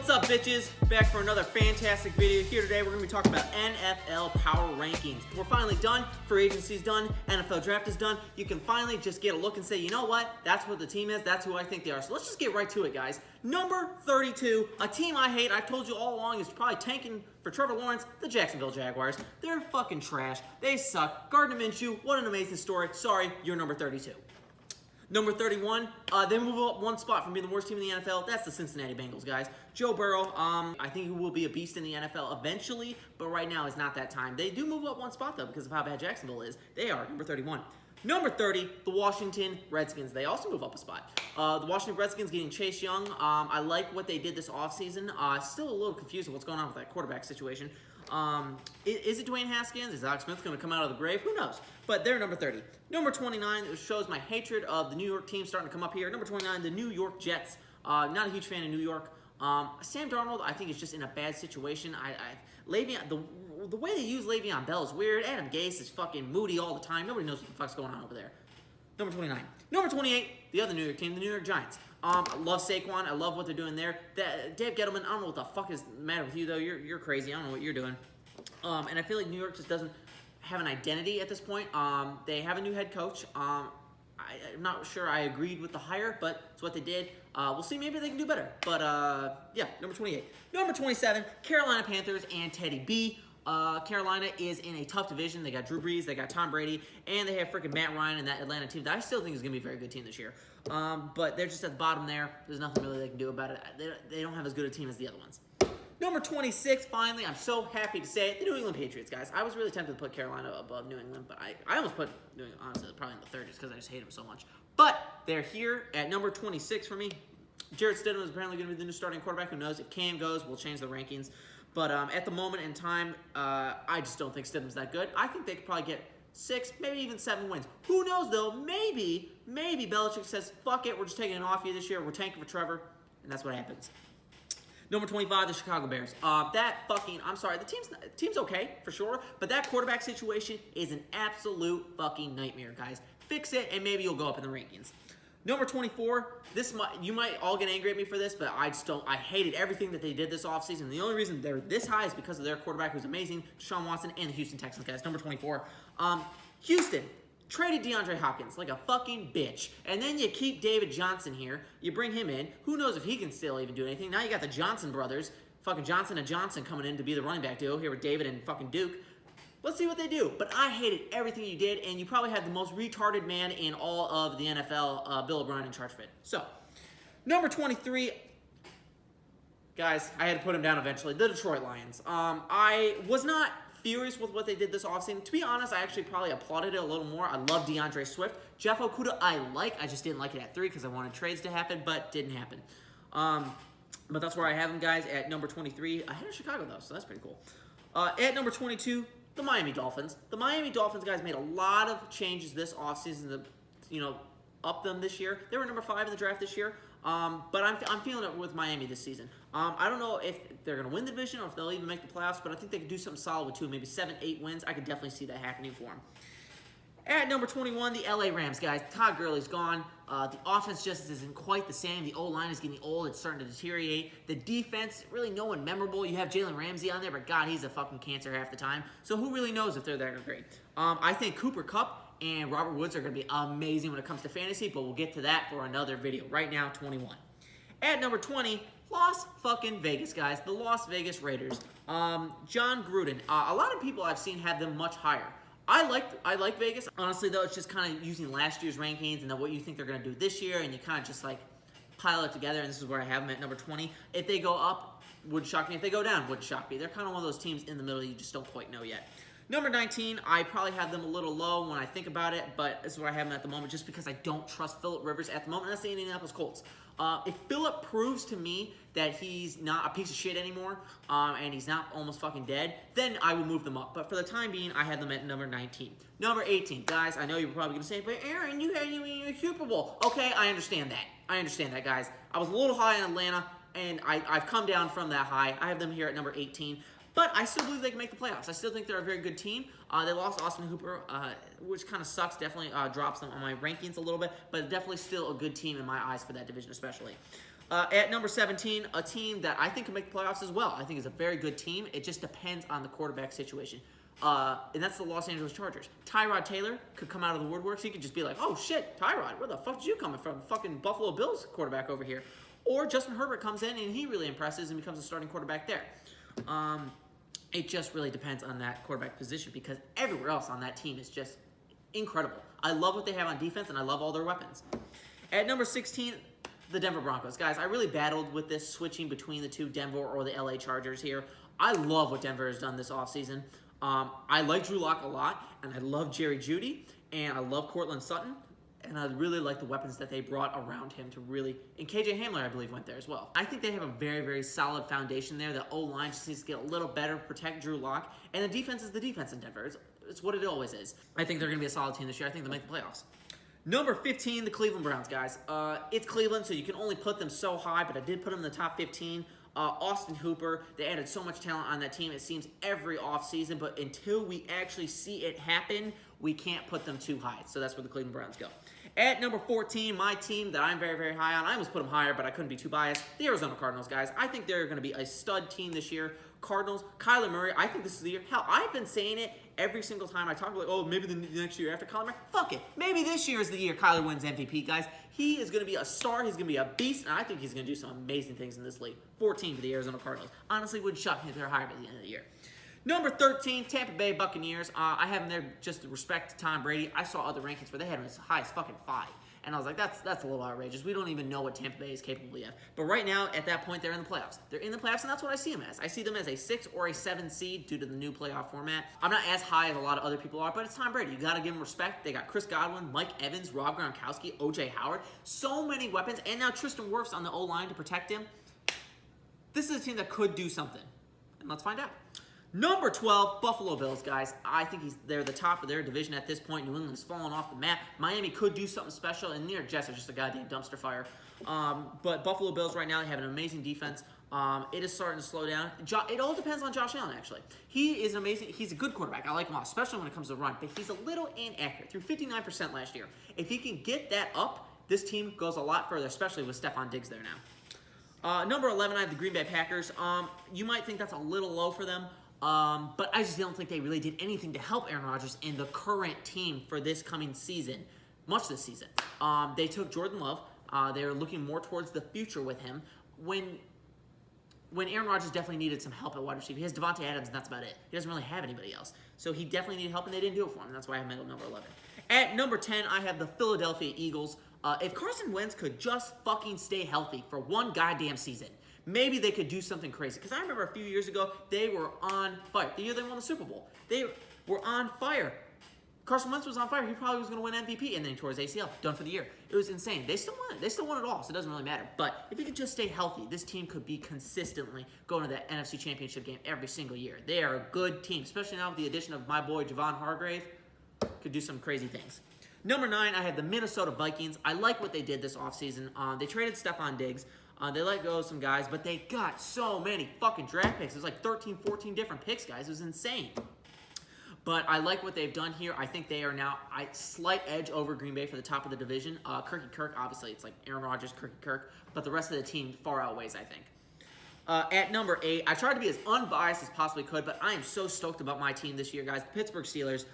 What's up, bitches? Back for another fantastic video. Here today, we're going to be talking about NFL Power Rankings. We're finally done. Free agency's done. NFL Draft is done. You can finally just get a look and say, you know what? That's what the team is. That's who I think they are. So let's just get right to it, guys. Number 32, a team I hate. I've told you all along is probably tanking for Trevor Lawrence, the Jacksonville Jaguars. They're fucking trash. They suck. Gardner Minshew, what an amazing story. Sorry, you're number 32. Number 31, they move up one spot from being the worst team in the NFL. That's the Cincinnati Bengals, guys. Joe Burrow, I think he will be a beast in the NFL eventually, but right now is not that time. They do move up one spot, though, because of how bad Jacksonville is. They are number 31. Number 30, the Washington Redskins. They also move up a spot. The Washington Redskins getting Chase Young. I like what they did this offseason. Still a little confused with what's going on with that quarterback situation. Is it Dwayne Haskins? Is Alex Smith going to come out of the grave? Who knows? But they're number 30. Number 29, it shows my hatred of the New York team starting to come up here. Number 29, the New York Jets. Not a huge fan of New York. Sam Darnold, I think, is just in a bad situation. Le'Veon, the way they use Le'Veon Bell is weird. Adam Gase is fucking moody all the time. Nobody knows what the fuck's going on over there. Number 29. Number 28, the other New York team, the New York Giants. I love Saquon. I love what they're doing there. Dave Gettleman, I don't know what the fuck is the matter with you, though. You're crazy. I don't know what you're doing. And I feel like New York just doesn't have an identity at this point. They have a new head coach. I'm not sure I agreed with the hire, but it's what they did. We'll see. Maybe they can do better. But, yeah, number 28. Number 27, Carolina Panthers and Teddy B. Carolina is in a tough division. They got Drew Brees, they got Tom Brady, and they have freaking Matt Ryan and that Atlanta team that I still think is going to be a very good team this year. But they're just at the bottom there. There's nothing really they can do about it. They don't have as good a team as the other ones. Number 26, finally, I'm so happy to say it, the New England Patriots, guys. I was really tempted to put Carolina above New England, but I almost put New England, honestly, probably in the third just because I just hate them so much. But they're here at number 26 for me. Jarrett Stidham is apparently going to be the new starting quarterback. Who knows? If Cam goes, we'll change the rankings. But at the moment in time, I just don't think Stidham's that good. I think they could probably get 6, maybe even 7 wins. Who knows, though? Maybe Belichick says, fuck it, we're just taking it off you this year. We're tanking for Trevor, and that's what happens. Number 25, the Chicago Bears. I'm sorry, the team's okay, for sure, but that quarterback situation is an absolute fucking nightmare, guys. Fix it, and maybe you'll go up in the rankings. Number 24, you might all get angry at me for this, but I hated everything that they did this offseason. The only reason they're this high is because of their quarterback, who's amazing, Deshaun Watson, and the Houston Texans, guys. Number 24, Houston traded DeAndre Hopkins like a fucking bitch. And then you keep David Johnson here. You bring him in. Who knows if he can still even do anything. Now you got the Johnson brothers, fucking Johnson and Johnson coming in to be the running back duo here with David and fucking Duke. Let's see what they do. But I hated everything you did, and you probably had the most retarded man in all of the NFL, Bill O'Brien, in charge of it. So, number 23, guys, I had to put him down eventually, the Detroit Lions. I was not furious with what they did this offseason. To be honest, I actually probably applauded it a little more. I love DeAndre Swift. Jeff Okudah, I just didn't like it at 3 because I wanted trades to happen, but didn't happen. But that's where I have them, guys, at number 23. Ahead of Chicago, though, so that's pretty cool. At number 22, the Miami Dolphins. The Miami Dolphins, guys, made a lot of changes this offseason to, up them this year. They were number 5 in the draft this year. But I'm feeling it with Miami this season. I don't know if they're going to win the division or if they'll even make the playoffs, but I think they could do something solid with 2, maybe 7, 8 wins. I could definitely see that happening for them. At number 21, the LA Rams, guys. Todd Gurley's gone. The offense just isn't quite the same. The O-line is getting old. It's starting to deteriorate. The defense, really no one memorable. You have Jalen Ramsey on there, but God, he's a fucking cancer half the time. So who really knows if they're that great? I think Cooper Kupp and Robert Woods are going to be amazing when it comes to fantasy, but we'll get to that for another video. Right now, 21. At number 20, Las fucking Vegas, guys. The Las Vegas Raiders. John Gruden. A lot of people I've seen have them much higher. I like Vegas. Honestly, though, it's just kind of using last year's rankings and then what you think they're going to do this year, and you kind of just, like, pile it together, and this is where I have them at number 20. If they go up, would shock me. If they go down, would shock me. They're kind of one of those teams in the middle you just don't quite know yet. Number 19, I probably have them a little low when I think about it, but this is where I have them at the moment just because I don't trust Phillip Rivers at the moment. That's the Indianapolis Colts. If Phillip proves to me that he's not a piece of shit anymore and he's not almost fucking dead, then I will move them up. But for the time being, I have them at number 19. Number 18, guys, I know you're probably going to say, but Aaron, you had you in your Super Bowl. Okay, I understand that, guys. I was a little high in Atlanta, and I've come down from that high. I have them here at number 18. But I still believe they can make the playoffs. I still think they're a very good team. They lost Austin Hooper, which kind of sucks. Definitely drops them on my rankings a little bit, but definitely still a good team in my eyes for that division especially. At number 17, a team that I think can make the playoffs as well. I think it's a very good team. It just depends on the quarterback situation. And that's the Los Angeles Chargers. Tyrod Taylor could come out of the woodworks. He could just be like, oh shit, Tyrod, where the fuck did you coming from? Fucking Buffalo Bills quarterback over here. Or Justin Herbert comes in and he really impresses and becomes a starting quarterback there. It just really depends on that quarterback position because everywhere else on that team is just incredible. I love what they have on defense and I love all their weapons. At number 16, the Denver Broncos. Guys, I really battled with this switching between the two, Denver or the LA Chargers here. I love what Denver has done this offseason. I like Drew Lock a lot, and I love Jerry Jeudy, and I love Cortland Sutton, and I really like the weapons that they brought around him to really, and KJ Hamler, I believe, went there as well. I think they have a very, very solid foundation there. The O-line just needs to get a little better, protect Drew Lock, and the defense is the defense in Denver. It's what it always is. I think they're going to be a solid team this year. I think they'll make the playoffs. Number 15, the Cleveland Browns, guys. It's Cleveland, so you can only put them so high, but I did put them in the top 15. Austin Hooper, they added so much talent on that team, it seems every offseason, but until we actually see it happen, we can't put them too high. So that's where the Cleveland Browns go. At number 14, my team that I'm very, very high on, I almost put them higher, but I couldn't be too biased, the Arizona Cardinals, guys. I think they're going to be a stud team this year. Cardinals, Kyler Murray, I think this is the year. Hell, I've been saying it every single time I talk, like, oh, maybe the next year after Kyler Murray. Fuck it. Maybe this year is the year Kyler wins MVP, guys. He is going to be a star. He's going to be a beast, and I think he's going to do some amazing things in this league. 14 for the Arizona Cardinals. Honestly, wouldn't shock me if they're higher by the end of the year. Number 13, Tampa Bay Buccaneers. I have them there just to respect to Tom Brady. I saw other rankings where they had them as high as fucking 5. And I was like, that's a little outrageous. We don't even know what Tampa Bay is capable of. But right now, at that point, they're in the playoffs. They're in the playoffs, and that's what I see them as. I see them as a 6 or a 7 seed due to the new playoff format. I'm not as high as a lot of other people are, but it's Tom Brady. You got to give him respect. They got Chris Godwin, Mike Evans, Rob Gronkowski, O.J. Howard. So many weapons, and now Tristan Wirfs on the O-line to protect him. This is a team that could do something, and let's find out. Number 12, Buffalo Bills, guys. I think they're the top of their division at this point. New England's fallen off the map. Miami could do something special, and New York Jets are just a goddamn dumpster fire. But Buffalo Bills right now, they have an amazing defense. It is starting to slow down. It all depends on Josh Allen, actually. He is amazing. He's a good quarterback. I like him a lot, especially when it comes to run. But he's a little inaccurate. Threw 59% last year. If he can get that up, this team goes a lot further, especially with Stephon Diggs there now. Number 11, I have the Green Bay Packers. You might think that's a little low for them. But I just don't think they really did anything to help Aaron Rodgers in the current team for this coming season, much this season. They took Jordan Love. They were looking more towards the future with him. When Aaron Rodgers definitely needed some help at wide receiver, he has Devontae Adams, and that's about it. He doesn't really have anybody else. So he definitely needed help, and they didn't do it for him. And that's why I have him at number 11. At number 10, I have the Philadelphia Eagles. If Carson Wentz could just fucking stay healthy for one goddamn season, maybe they could do something crazy. Because I remember a few years ago, they were on fire. The year they won the Super Bowl, they were on fire. Carson Wentz was on fire. He probably was going to win MVP, and then he tore his ACL. Done for the year. It was insane. They still won it. They still won it all, so it doesn't really matter. But if he could just stay healthy, this team could be consistently going to that NFC Championship game every single year. They are a good team, especially now with the addition of my boy Javon Hargrave. Could do some crazy things. Number 9, I have the Minnesota Vikings. I like what they did this offseason. They traded Stephon Diggs. They let go of some guys, but they got so many fucking draft picks. It was like 13, 14 different picks, guys. It was insane. But I like what they've done here. I think they are now a slight edge over Green Bay for the top of the division. Kirk, obviously, it's like Aaron Rodgers, Kirk. But the rest of the team far outweighs, I think. At number 8, I tried to be as unbiased as possibly could, but I am so stoked about my team this year, guys. The Pittsburgh Steelers.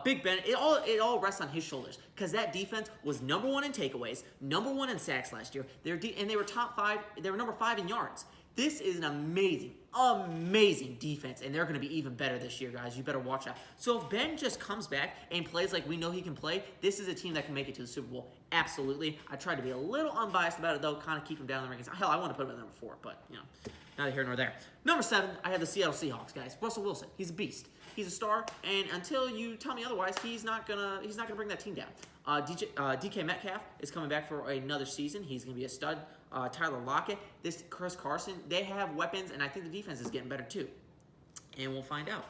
Big Ben, it all rests on his shoulders because that defense was number 1 in takeaways, number 1 in sacks last year. And they were top 5. They were number 5 in yards. This is an amazing, amazing defense, and they're going to be even better this year, guys. You better watch out. So if Ben just comes back and plays like we know he can play, this is a team that can make it to the Super Bowl. Absolutely. I tried to be a little unbiased about it, though, kind of keep him down in the rankings. Hell, I want to put him at number 4, but, you know, neither here nor there. Number 7, I have the Seattle Seahawks, guys. Russell Wilson, he's a beast. He's a star, and until you tell me otherwise, he's not gonna bring that team down. DK Metcalf is coming back for another season. He's gonna be a stud. Tyler Lockett, this Chris Carson, they have weapons, and I think the defense is getting better too. And we'll find out.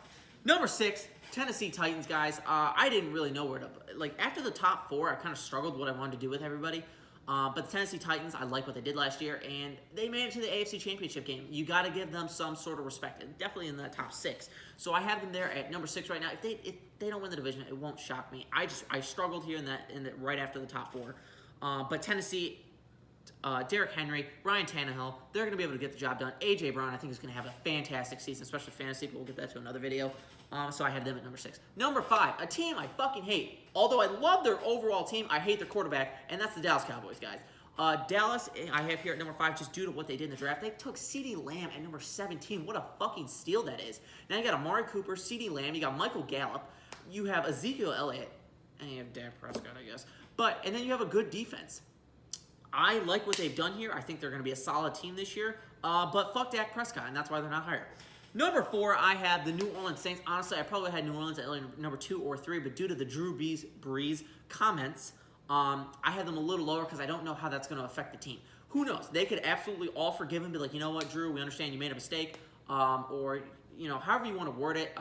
Number 6, Tennessee Titans, guys. I didn't really know where to, like, after the top 4, I kind of struggled what I wanted to do with everybody. But the Tennessee Titans, I like what they did last year, and they made it to the AFC Championship game. You got to give them some sort of respect, definitely in the top 6. So I have them there at number 6 right now. If they don't win the division, it won't shock me. I struggled here right after the top 4. But Tennessee, Derrick Henry, Ryan Tannehill, they're going to be able to get the job done. A.J. Brown, I think, is going to have a fantastic season, especially fantasy, but we'll get that to another video. So I have them at number 6. Number 5, a team I fucking hate. Although I love their overall team, I hate their quarterback, and that's the Dallas Cowboys, guys. Dallas, I have here at number 5 just due to what they did in the draft. They took CeeDee Lamb at number 17. What a fucking steal that is. Now you got Amari Cooper, CeeDee Lamb, you got Michael Gallup, you have Ezekiel Elliott, and you have Dak Prescott, I guess. And then you have a good defense. I like what they've done here. I think they're going to be a solid team this year. But fuck Dak Prescott, and that's why they're not higher. Number 4, I have the New Orleans Saints. Honestly, I probably had New Orleans at number 2 or 3, but due to the Drew Brees comments, I have them a little lower because I don't know how that's going to affect the team. Who knows? They could absolutely all forgive him and be like, you know what, Drew, we understand you made a mistake. Or, you know, however you want to word it.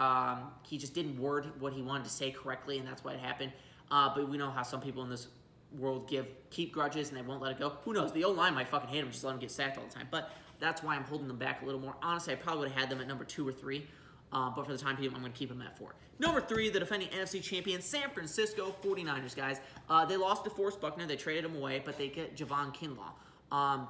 He just didn't word what he wanted to say correctly, and that's why it happened. But we know how some people in this world keep grudges and they won't let it go. Who knows? The O-line might fucking hate him, just let him get sacked all the time. But that's why I'm holding them back a little more. Honestly, I probably would have had them at number 2 or 3. But for the time being, I'm going to keep them at 4. Number 3, the defending NFC champion, San Francisco 49ers, guys. They lost to Forrest Buckner. They traded him away, but they get Javon Kinlaw.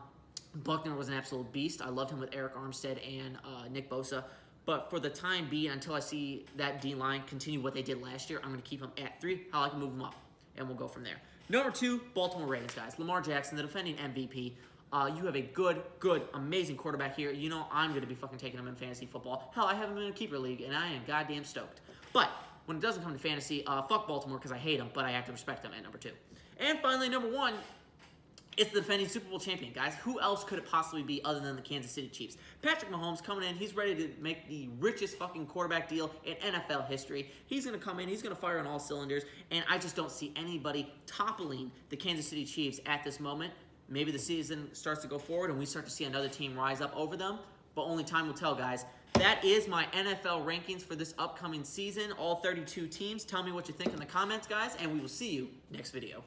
Buckner was an absolute beast. I loved him with Eric Armstead and Nick Bosa. But for the time being, until I see that D-line continue what they did last year, I'm going to keep them at 3. How I can move them up, and we'll go from there. Number 2, Baltimore Ravens, guys. Lamar Jackson, the defending MVP. You have a good, amazing quarterback here. You know I'm going to be fucking taking him in fantasy football. Hell, I have him in a keeper league, and I am goddamn stoked. But when it doesn't come to fantasy, fuck Baltimore because I hate them, but I have to respect them at number 2. And finally, number 1, it's the defending Super Bowl champion, guys. Who else could it possibly be other than the Kansas City Chiefs? Patrick Mahomes coming in. He's ready to make the richest fucking quarterback deal in NFL history. He's going to come in. He's going to fire on all cylinders. And I just don't see anybody toppling the Kansas City Chiefs at this moment. Maybe the season starts to go forward and we start to see another team rise up over them. But only time will tell, guys. That is my NFL rankings for this upcoming season. All 32 teams. Tell me what you think in the comments, guys. And we will see you next video.